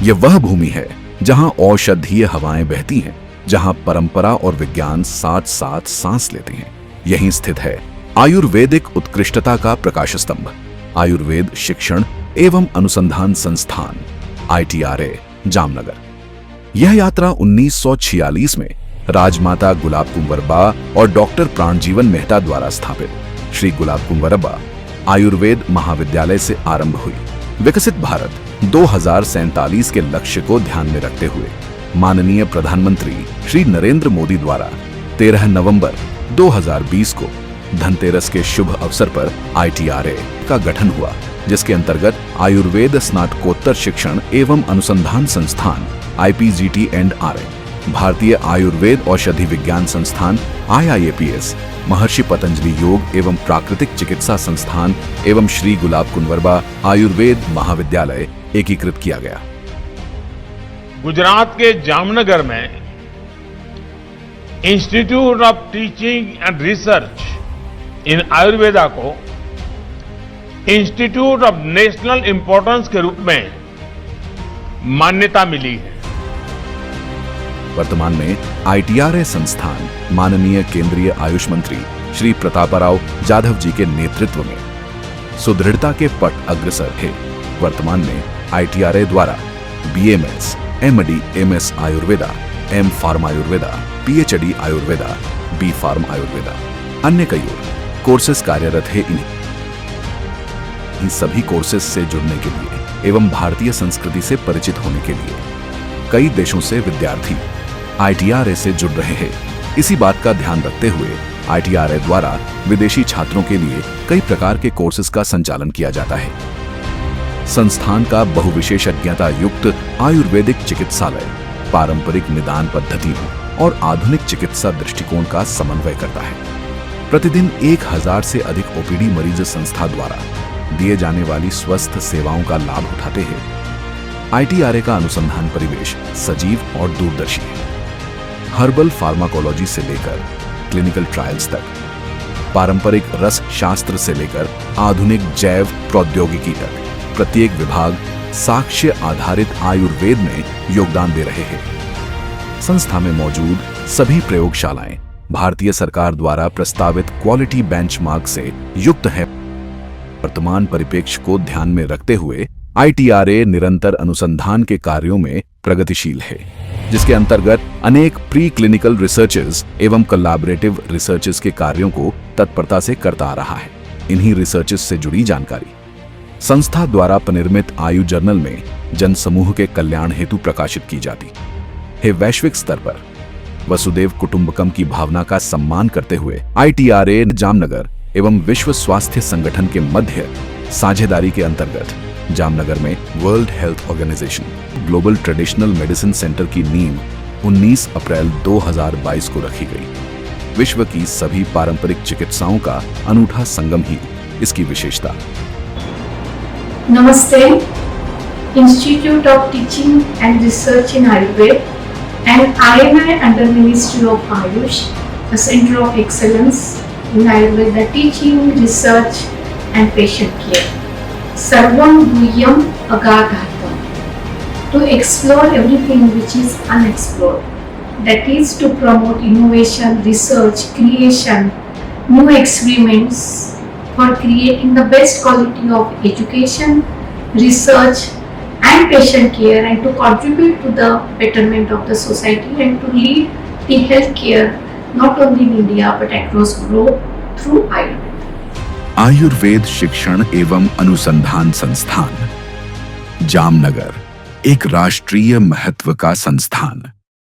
यह वह भूमि है जहां औषधीय हवाएं बहती हैं, जहां परंपरा और विज्ञान साथ साथ सांस लेते हैं। यहीं स्थित है आयुर्वेदिक उत्कृष्टता का प्रकाश स्तंभ, आयुर्वेद शिक्षण एवं अनुसंधान संस्थान ITRA जामनगर। यह यात्रा 1946 में राजमाता गुलाब कुंवरबा और डॉक्टर प्राणजीवन मेहता द्वारा स्थापित श्री गुलाब कुंवरबा आयुर्वेद महाविद्यालय से आरंभ हुई। विकसित भारत 2047 के लक्ष्य को ध्यान में रखते हुए माननीय प्रधानमंत्री श्री नरेंद्र मोदी द्वारा 13 नवंबर 2020 को धनतेरस के शुभ अवसर पर ITRA का गठन हुआ, जिसके अंतर्गत आयुर्वेद स्नातकोत्तर शिक्षण एवं अनुसंधान संस्थान IPGT&RA, भारतीय आयुर्वेद औषधि विज्ञान संस्थान IIAPS, महर्षि पतंजलि योग एवं प्राकृतिक चिकित्सा संस्थान एवं श्री गुलाब कुंवरबा आयुर्वेद महाविद्यालय एकीकृत किया गया। गुजरात के जामनगर में institute of teaching and research इन आयुर्वेदा को इंस्टीट्यूट ऑफ नेशनल इंपॉर्टेंस के रूप में मान्यता मिली है। वर्तमान में ITRA संस्थान माननीय केंद्रीय आयुष मंत्री श्री प्रतापराव जाधव जी के नेतृत्व में सुदृढ़ता के पट अग्रसर है। वर्तमान में ITRA द्वारा BMS, MD, MS Ayurveda, M pharm Ayurveda, PhD Ayurveda, B pharm Ayurveda, अन्य कई और कोर्सेस कार्यरत है। इन सभी कोर्सेस से जुड़ने के लिए एवं भारतीय संस्कृति से परिचित होने के लिए कई देशों से विद्यार्थी ITRA से जुड़ रहे हैं। इसी बात का ध्यान रखते हुए ITRA द्वारा विदेशी छात्रों के लिए कई प्रकार के कोर्सेज का संचालन किया जाता है। संस्थान का बहुविशेषज्ञता युक्त आयुर्वेदिक चिकित्सालय पारंपरिक निदान पद्धतियों और आधुनिक चिकित्सा दृष्टिकोण का समन्वय करता है। प्रतिदिन 1000 से अधिक OPD मरीज संस्था द्वारा दिए जाने वाली स्वस्थ सेवाओं का लाभ उठाते हैं। ITRA का अनुसंधान परिवेश सजीव और दूरदर्शी है। हर्बल फार्माकोलॉजी से लेकर क्लिनिकल ट्रायल्स तक, पारंपरिक रस शास्त्र से लेकर आधुनिक जैव प्रौद्योगिकी तक, प्रत्येक विभाग साक्ष्य आधारित आयुर्वेद में योगदान दे रहे हैं। संस्था में मौजूद सभी प्रयोगशालाएं भारतीय सरकार द्वारा प्रस्तावित क्वालिटी बेंचमार्क से युक्त है। वर्तमान परिप्रेक्ष्य को ध्यान में रखते हुए ITRA निरंतर अनुसंधान के कार्यों में प्रगतिशील है, जिसके अंतर्गत अनेक प्री क्लिनिकल रिसर्चेस एवं कोलैबोरेटिव रिसर्चेस के कार्यों को तत्परता से करता आ रहा है। इन्हीं रिसर्चेस से जुड़ी जानकारी संस्था द्वारा निर्मित आयु जर्नल में जनसमूह के कल्याण हेतु प्रकाशित की जाती है। वैश्विक स्तर पर वसुदेव कुटुंबकम की भावना का सम्मान करते हुए ITRA जामनगर एवं विश्व स्वास्थ्य संगठन के मध्य साझेदारी के अंतर्गत जामनगर में world health organisation global traditional medicine centre की नींव 19 अप्रैल 2022 को रखी गई। विश्व की सभी पारंपरिक चिकित्साओं का अनूठा संगम ही इसकी विशेषता। नमस्ते। Institute of teaching and research in Ayurveda and IMI under Ministry of Ayush, a center of excellence in Ayurveda teaching, research and patient care. Sarvam Guhyam Agadhatam, to explore everything which is unexplored. That is to promote innovation, research, creation, new experiments for creating the best quality of education, research and patient care, and to contribute to the betterment of the society and to lead the healthcare not only in India but across globe through Ayurveda. Ayurveda शिक्षण एवं अनुसंधान संस्थान जामनगर एक राष्ट्रीय महत्व का संस्थान।